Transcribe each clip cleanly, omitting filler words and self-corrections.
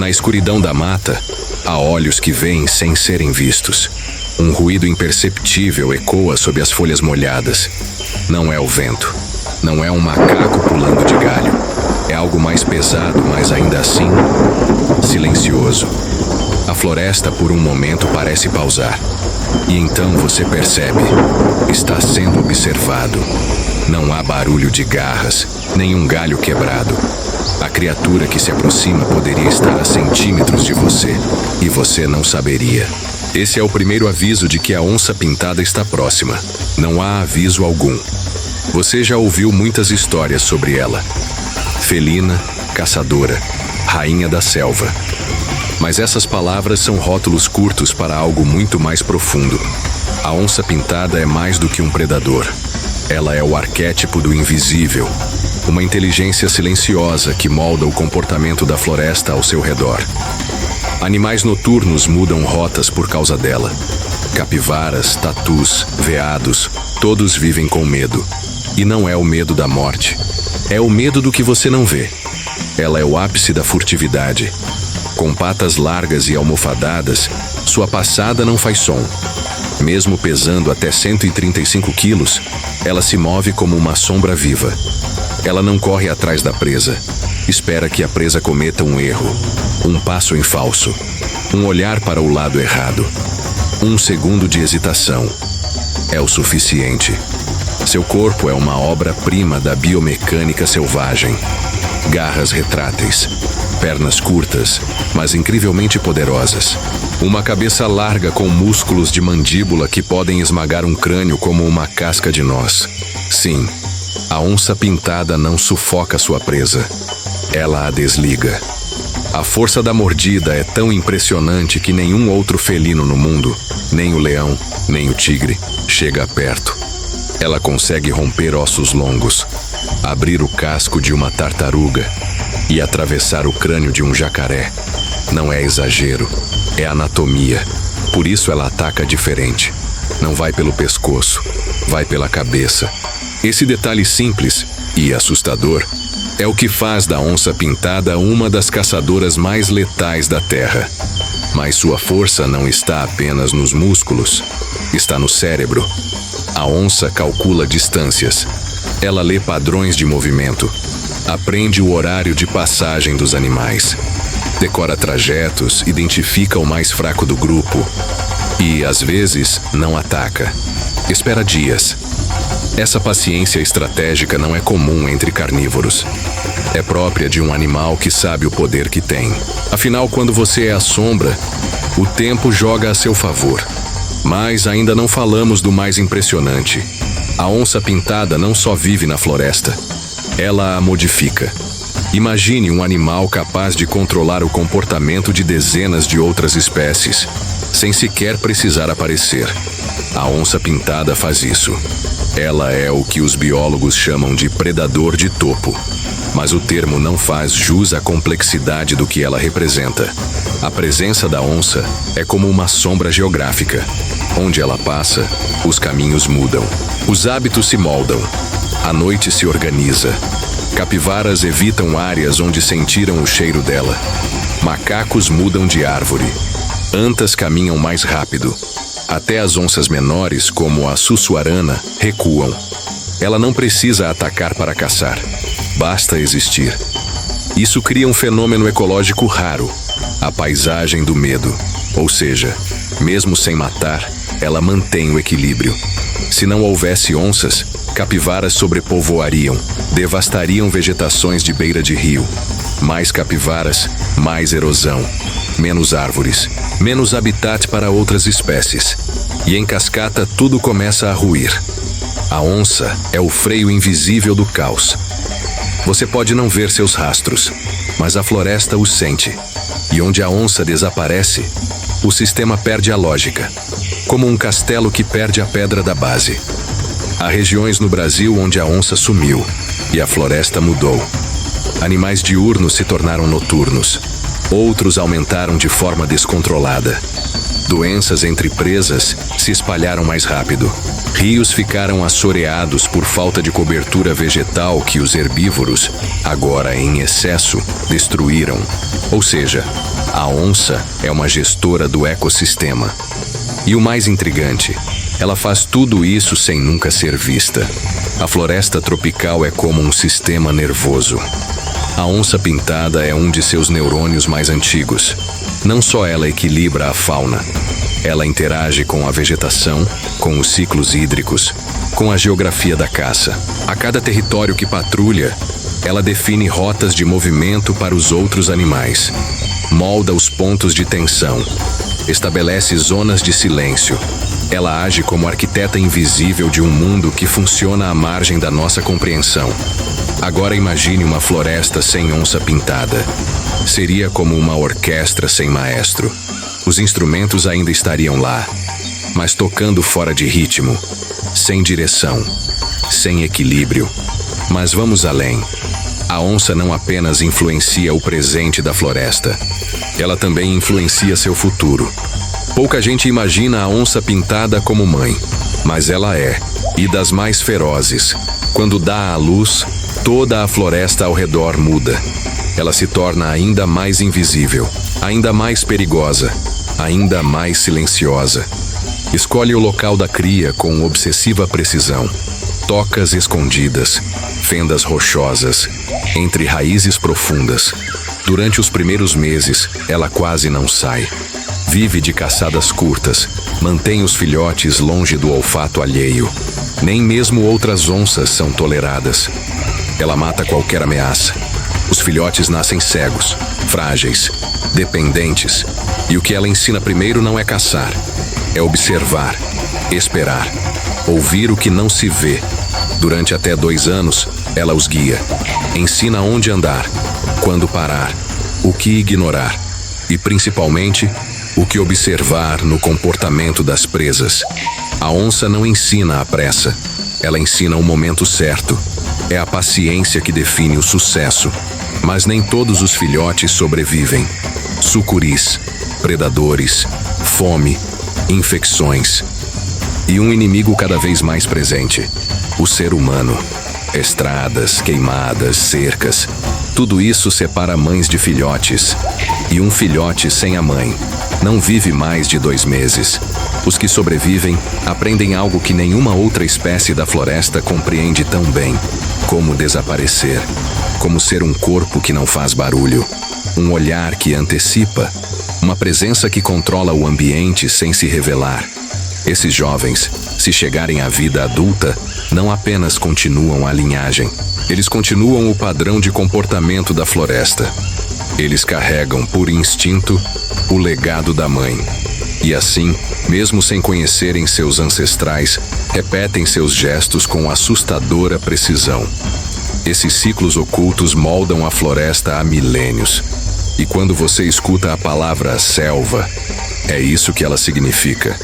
Na escuridão da mata, há olhos que veem sem serem vistos. Um ruído imperceptível ecoa sob as folhas molhadas. Não é o vento. Não é um macaco pulando de galho. É algo mais pesado, mas ainda assim, silencioso. A floresta, por um momento, parece pausar. E então você percebe. Está sendo observado. Não há barulho de garras, nem um galho quebrado. A criatura que se aproxima poderia estar a centímetros de você, e você não saberia. Esse é o primeiro aviso de que a onça-pintada está próxima. Não há aviso algum. Você já ouviu muitas histórias sobre ela. Felina, caçadora, rainha da selva. Mas essas palavras são rótulos curtos para algo muito mais profundo. A onça-pintada é mais do que um predador. Ela é o arquétipo do invisível. Uma inteligência silenciosa que molda o comportamento da floresta ao seu redor. Animais noturnos mudam rotas por causa dela. Capivaras, tatus, veados, todos vivem com medo. E não é o medo da morte. É o medo do que você não vê. Ela é o ápice da furtividade. Com patas largas e almofadadas, sua passada não faz som. Mesmo pesando até 135 quilos, ela se move como uma sombra viva. Ela não corre atrás da presa. Espera que a presa cometa um erro, um passo em falso, um olhar para o lado errado. Um segundo de hesitação é o suficiente. Seu corpo é uma obra-prima da biomecânica selvagem. Garras retráteis, pernas curtas, mas incrivelmente poderosas. Uma cabeça larga com músculos de mandíbula que podem esmagar um crânio como uma casca de noz. Sim, a onça-pintada não sufoca sua presa. Ela a desliga. A força da mordida é tão impressionante que nenhum outro felino no mundo, nem o leão, nem o tigre, chega perto. Ela consegue romper ossos longos, abrir o casco de uma tartaruga e atravessar o crânio de um jacaré. Não é exagero, é anatomia. Por isso ela ataca diferente. Não vai pelo pescoço, vai pela cabeça. Esse detalhe simples e assustador é o que faz da onça-pintada uma das caçadoras mais letais da Terra. Mas sua força não está apenas nos músculos, está no cérebro. A onça calcula distâncias. Ela lê padrões de movimento. Aprende o horário de passagem dos animais. Decora trajetos, identifica o mais fraco do grupo. E, às vezes, não ataca. Espera dias. Essa paciência estratégica não é comum entre carnívoros. É própria de um animal que sabe o poder que tem. Afinal, quando você é a sombra, o tempo joga a seu favor. Mas ainda não falamos do mais impressionante. A onça-pintada não só vive na floresta, ela a modifica. Imagine um animal capaz de controlar o comportamento de dezenas de outras espécies, sem sequer precisar aparecer. A onça-pintada faz isso. Ela é o que os biólogos chamam de predador de topo. Mas o termo não faz jus à complexidade do que ela representa. A presença da onça é como uma sombra geográfica. Onde ela passa, os caminhos mudam. Os hábitos se moldam. A noite se organiza. Capivaras evitam áreas onde sentiram o cheiro dela. Macacos mudam de árvore. Antas caminham mais rápido. Até as onças menores, como a sussuarana, recuam. Ela não precisa atacar para caçar. Basta existir. Isso cria um fenômeno ecológico raro, a paisagem do medo. Ou seja, mesmo sem matar, ela mantém o equilíbrio. Se não houvesse onças, capivaras sobrepovoariam, devastariam vegetações de beira de rio. Mais capivaras, mais erosão. Menos árvores, menos habitat para outras espécies. E em cascata tudo começa a ruir. A onça é o freio invisível do caos. Você pode não ver seus rastros, mas a floresta os sente. E onde a onça desaparece, o sistema perde a lógica, como um castelo que perde a pedra da base. Há regiões no Brasil onde a onça sumiu e a floresta mudou. Animais diurnos se tornaram noturnos. Outros aumentaram de forma descontrolada. Doenças entre presas se espalharam mais rápido. Rios ficaram assoreados por falta de cobertura vegetal que os herbívoros, agora em excesso, destruíram. Ou seja, A onça é uma gestora do ecossistema. E o mais intrigante, ela faz tudo isso sem nunca ser vista. A floresta tropical é como um sistema nervoso. A onça-pintada é um de seus neurônios mais antigos. Não só ela equilibra a fauna, ela interage com a vegetação, com os ciclos hídricos, com a geografia da caça. A cada território que patrulha, ela define rotas de movimento para os outros animais, molda os pontos de tensão, estabelece zonas de silêncio. Ela age como arquiteta invisível de um mundo que funciona à margem da nossa compreensão. Agora imagine uma floresta sem onça-pintada. Seria como uma orquestra sem maestro. Os instrumentos ainda estariam lá, mas tocando fora de ritmo, sem direção, sem equilíbrio. Mas vamos além. A onça não apenas influencia o presente da floresta, ela também influencia seu futuro. Pouca gente imagina a onça-pintada como mãe, mas ela é, e das mais ferozes. Quando dá à luz, toda a floresta ao redor muda. Ela se torna ainda mais invisível, ainda mais perigosa, ainda mais silenciosa. Escolhe o local da cria com obsessiva precisão. Tocas escondidas, fendas rochosas, entre raízes profundas. Durante os primeiros meses, ela quase não sai. Vive de caçadas curtas, mantém os filhotes longe do olfato alheio. Nem mesmo outras onças são toleradas. Ela mata qualquer ameaça. Os filhotes nascem cegos, frágeis, dependentes. E o que ela ensina primeiro não é caçar, é observar, esperar, ouvir o que não se vê. Durante até 2 anos, ela os guia. Ensina onde andar, quando parar, o que ignorar e, principalmente, o que observar no comportamento das presas. A onça não ensina a pressa, ela ensina o momento certo. É a paciência que define o sucesso. Mas nem todos os filhotes sobrevivem. Sucuris, predadores, fome, infecções. E um inimigo cada vez mais presente: o ser humano. Estradas, queimadas, cercas. Tudo isso separa mães de filhotes. E um filhote sem a mãe não vive mais de 2 meses. Os que sobrevivem aprendem algo que nenhuma outra espécie da floresta compreende tão bem: como desaparecer, como ser um corpo que não faz barulho, um olhar que antecipa, uma presença que controla o ambiente sem se revelar. Esses jovens, se chegarem à vida adulta, não apenas continuam a linhagem, eles continuam o padrão de comportamento da floresta. Eles carregam, por instinto, o legado da mãe. E assim, mesmo sem conhecerem seus ancestrais, repetem seus gestos com assustadora precisão. Esses ciclos ocultos moldam a floresta há milênios. E quando você escuta a palavra selva, é isso que ela significa.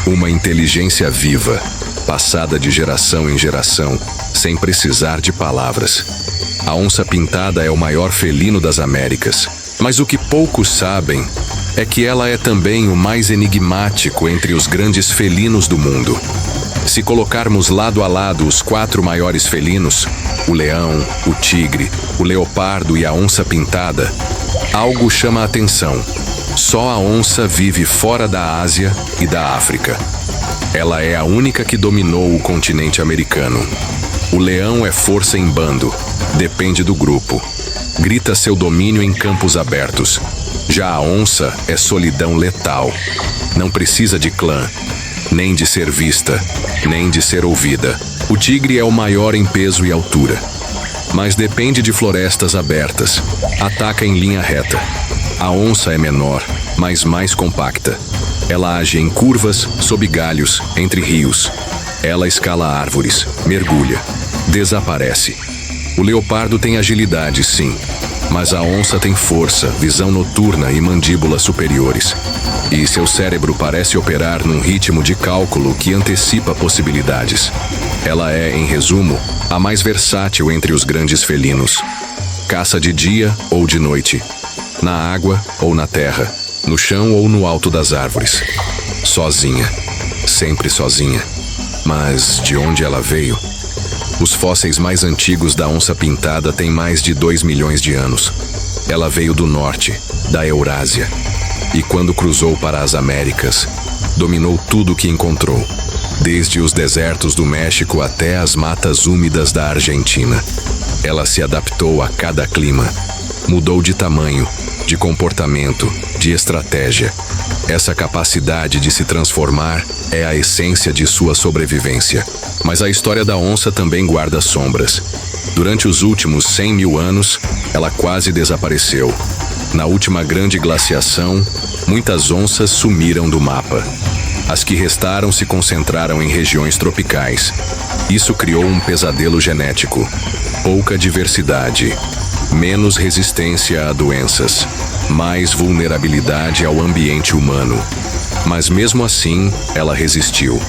Uma inteligência viva, passada de geração em geração, sem precisar de palavras. A onça-pintada é o maior felino das Américas, mas o que poucos sabem é que ela é também o mais enigmático entre os grandes felinos do mundo. Se colocarmos lado a lado os 4 maiores felinos, o leão, o tigre, o leopardo e a onça-pintada, algo chama a atenção. Só a onça vive fora da Ásia e da África. Ela é a única que dominou o continente americano. O leão é força em bando, depende do grupo. Grita seu domínio em campos abertos. Já a onça é solidão letal. Não precisa de clã, nem de ser vista, nem de ser ouvida. O tigre é o maior em peso e altura, mas depende de florestas abertas. Ataca em linha reta. A onça é menor, mas mais compacta. Ela age em curvas, sob galhos, entre rios. Ela escala árvores, mergulha, desaparece. O leopardo tem agilidade, sim, mas a onça tem força, visão noturna e mandíbulas superiores. E seu cérebro parece operar num ritmo de cálculo que antecipa possibilidades. Ela é, em resumo, a mais versátil entre os grandes felinos. Caça de dia ou de noite, na água ou na terra, no chão ou no alto das árvores. Sozinha, sempre sozinha. Mas de onde ela veio? Os fósseis mais antigos da onça-pintada têm mais de 2 milhões de anos. Ela veio do norte, da Eurásia. E quando cruzou para as Américas, dominou tudo o que encontrou, desde os desertos do México até as matas úmidas da Argentina. Ela se adaptou a cada clima, mudou de tamanho, de comportamento, de estratégia. Essa capacidade de se transformar é a essência de sua sobrevivência. Mas a história da onça também guarda sombras. Durante os últimos 100 mil anos, ela quase desapareceu. Na última grande glaciação, muitas onças sumiram do mapa. As que restaram se concentraram em regiões tropicais. Isso criou um pesadelo genético. Pouca diversidade, menos resistência a doenças, mais vulnerabilidade ao ambiente humano. Mas mesmo assim, ela resistiu.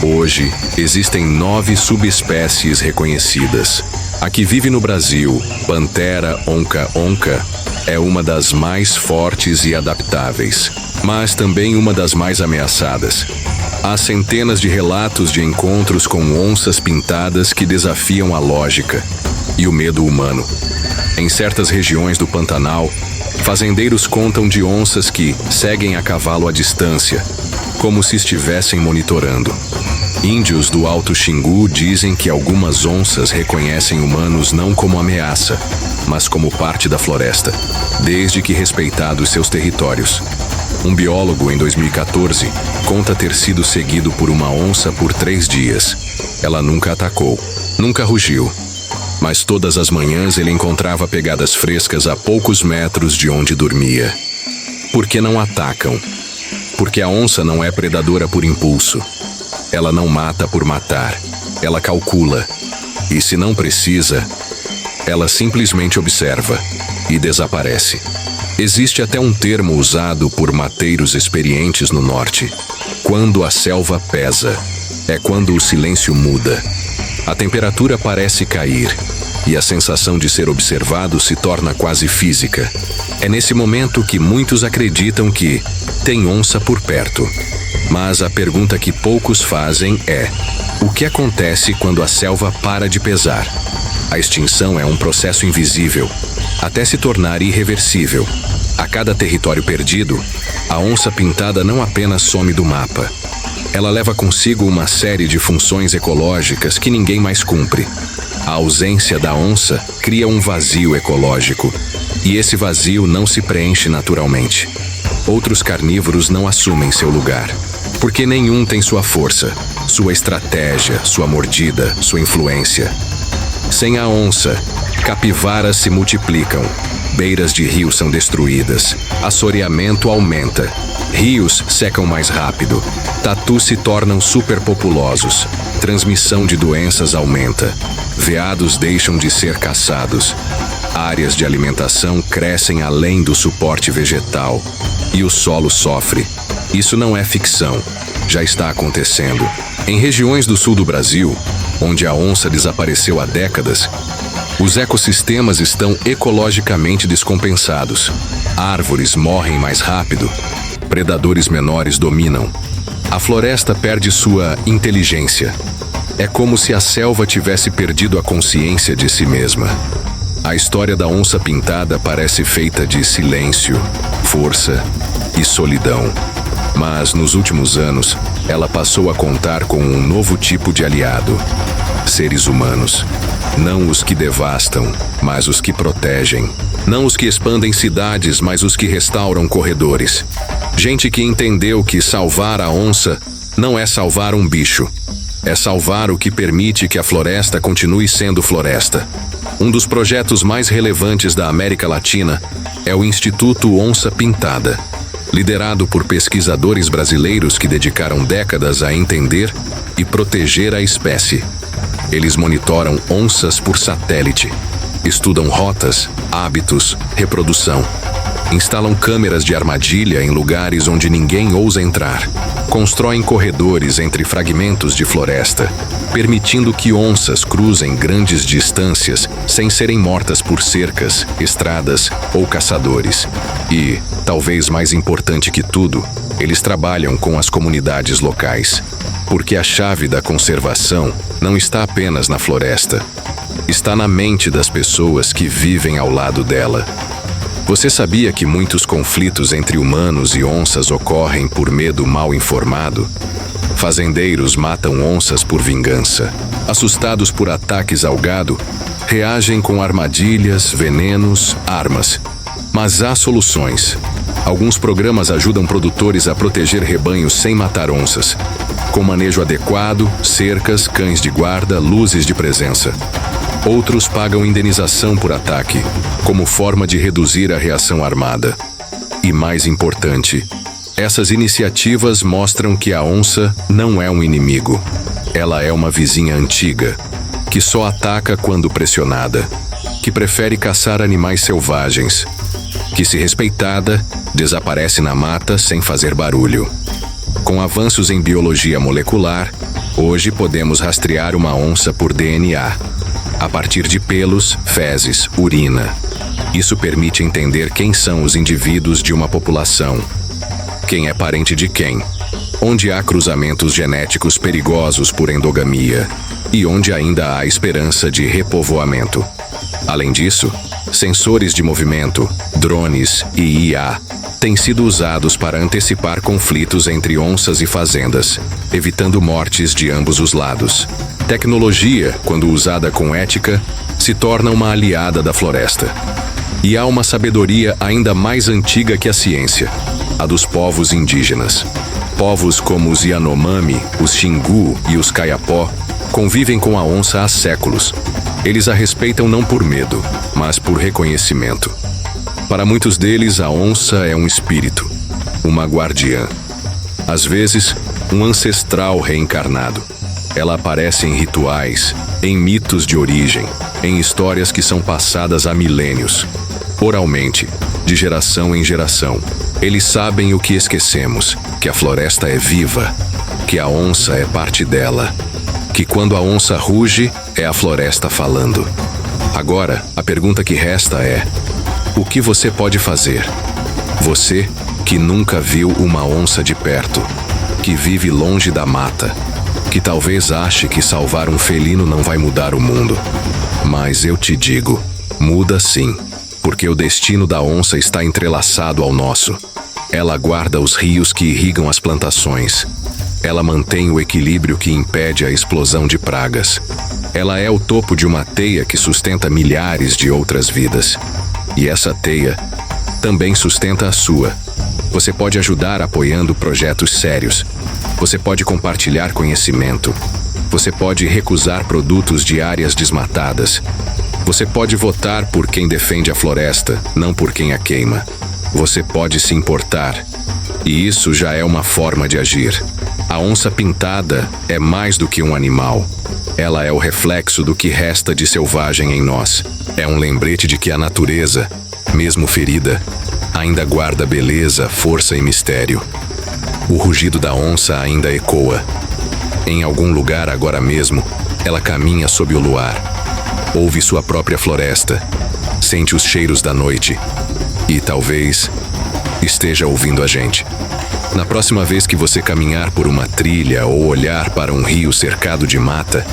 Hoje, existem 9 subespécies reconhecidas. A que vive no Brasil, Panthera onca, é uma das mais fortes e adaptáveis, mas também uma das mais ameaçadas. Há centenas de relatos de encontros com onças pintadas que desafiam a lógica e o medo humano. Em certas regiões do Pantanal, fazendeiros contam de onças que seguem a cavalo à distância, como se estivessem monitorando. Índios do Alto Xingu dizem que algumas onças reconhecem humanos não como ameaça, mas como parte da floresta, desde que respeitados seus territórios. Um biólogo, em 2014, conta ter sido seguido por uma onça por 3 dias. Ela nunca atacou, nunca rugiu. Mas todas as manhãs ele encontrava pegadas frescas a poucos metros de onde dormia. Por que não atacam? Porque a onça não é predadora por impulso. Ela não mata por matar. Ela calcula. E se não precisa, ela simplesmente observa e desaparece. Existe até um termo usado por mateiros experientes no norte. Quando a selva pesa, é quando o silêncio muda. A temperatura parece cair e a sensação de ser observado se torna quase física. É nesse momento que muitos acreditam que tem onça por perto. Mas a pergunta que poucos fazem é: o que acontece quando a selva para de pesar? A extinção é um processo invisível, até se tornar irreversível. A cada território perdido, a onça pintada não apenas some do mapa. Ela leva consigo uma série de funções ecológicas que ninguém mais cumpre. A ausência da onça cria um vazio ecológico, e esse vazio não se preenche naturalmente. Outros carnívoros não assumem seu lugar, porque nenhum tem sua força, sua estratégia, sua mordida, sua influência. Sem a onça, capivaras se multiplicam, beiras de rio são destruídas, assoreamento aumenta, rios secam mais rápido, tatus se tornam superpopulosos, transmissão de doenças aumenta, veados deixam de ser caçados, áreas de alimentação crescem além do suporte vegetal e o solo sofre. Isso não é ficção, já está acontecendo. Em regiões do sul do Brasil, onde a onça desapareceu há décadas, os ecossistemas estão ecologicamente descompensados. Árvores morrem mais rápido, predadores menores dominam. A floresta perde sua inteligência. É como se a selva tivesse perdido a consciência de si mesma. A história da onça pintada parece feita de silêncio, força e solidão. Mas, nos últimos anos, ela passou a contar com um novo tipo de aliado: seres humanos. Não os que devastam, mas os que protegem. Não os que expandem cidades, mas os que restauram corredores. Gente que entendeu que salvar a onça não é salvar um bicho. É salvar o que permite que a floresta continue sendo floresta. Um dos projetos mais relevantes da América Latina é o Instituto Onça Pintada, liderado por pesquisadores brasileiros que dedicaram décadas a entender e proteger a espécie. Eles monitoram onças por satélite, estudam rotas, hábitos, reprodução. Instalam câmeras de armadilha em lugares onde ninguém ousa entrar. Constroem corredores entre fragmentos de floresta, permitindo que onças cruzem grandes distâncias sem serem mortas por cercas, estradas ou caçadores. E, talvez mais importante que tudo, eles trabalham com as comunidades locais. Porque a chave da conservação não está apenas na floresta, está na mente das pessoas que vivem ao lado dela. Você sabia que muitos conflitos entre humanos e onças ocorrem por medo mal informado? Fazendeiros matam onças por vingança. Assustados por ataques ao gado, reagem com armadilhas, venenos, armas. Mas há soluções. Alguns programas ajudam produtores a proteger rebanhos sem matar onças, com manejo adequado, cercas, cães de guarda, luzes de presença. Outros pagam indenização por ataque, como forma de reduzir a reação armada. E mais importante, essas iniciativas mostram que a onça não é um inimigo. Ela é uma vizinha antiga, que só ataca quando pressionada, que prefere caçar animais selvagens, que, se respeitada, desaparece na mata sem fazer barulho. Com avanços em biologia molecular, hoje podemos rastrear uma onça por DNA, a partir de pelos, fezes, urina. Isso permite entender quem são os indivíduos de uma população, quem é parente de quem, onde há cruzamentos genéticos perigosos por endogamia e onde ainda há esperança de repovoamento. Além disso, sensores de movimento, drones e IA têm sido usados para antecipar conflitos entre onças e fazendas, evitando mortes de ambos os lados. Tecnologia, quando usada com ética, se torna uma aliada da floresta. E há uma sabedoria ainda mais antiga que a ciência, a dos povos indígenas. Povos como os Yanomami, os Xingu e os Kayapó convivem com a onça há séculos. Eles a respeitam não por medo, mas por reconhecimento. Para muitos deles, a onça é um espírito, uma guardiã. Às vezes, um ancestral reencarnado. Ela aparece em rituais, em mitos de origem, em histórias que são passadas há milênios. Oralmente, de geração em geração. Eles sabem o que esquecemos, que a floresta é viva, que a onça é parte dela, que quando a onça ruge, é a floresta falando. Agora, a pergunta que resta é: o que você pode fazer? Você, que nunca viu uma onça de perto, que vive longe da mata, que talvez ache que salvar um felino não vai mudar o mundo. Mas eu te digo, muda sim, porque o destino da onça está entrelaçado ao nosso. Ela guarda os rios que irrigam as plantações. Ela mantém o equilíbrio que impede a explosão de pragas. Ela é o topo de uma teia que sustenta milhares de outras vidas. E essa teia também sustenta a sua. Você pode ajudar apoiando projetos sérios. Você pode compartilhar conhecimento. Você pode recusar produtos de áreas desmatadas. Você pode votar por quem defende a floresta, não por quem a queima. Você pode se importar. E isso já é uma forma de agir. A onça pintada é mais do que um animal. Ela é o reflexo do que resta de selvagem em nós. É um lembrete de que a natureza, mesmo ferida, ainda guarda beleza, força e mistério. O rugido da onça ainda ecoa. Em algum lugar agora mesmo, ela caminha sob o luar. Ouve sua própria floresta, sente os cheiros da noite e, talvez, esteja ouvindo a gente. Na próxima vez que você caminhar por uma trilha ou olhar para um rio cercado de mata,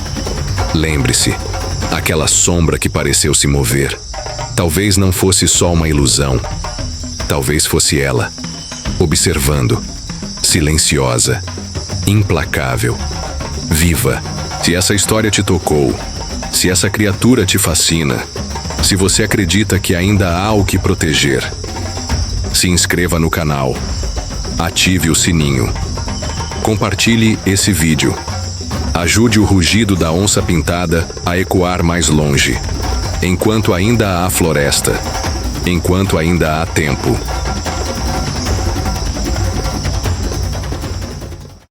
lembre-se, aquela sombra que pareceu se mover, talvez não fosse só uma ilusão. Talvez fosse ela, observando, silenciosa, implacável, viva. Se essa história te tocou, se essa criatura te fascina, se você acredita que ainda há o que proteger, se inscreva no canal, ative o sininho, compartilhe esse vídeo, ajude o rugido da onça pintada a ecoar mais longe, enquanto ainda há floresta, enquanto ainda há tempo.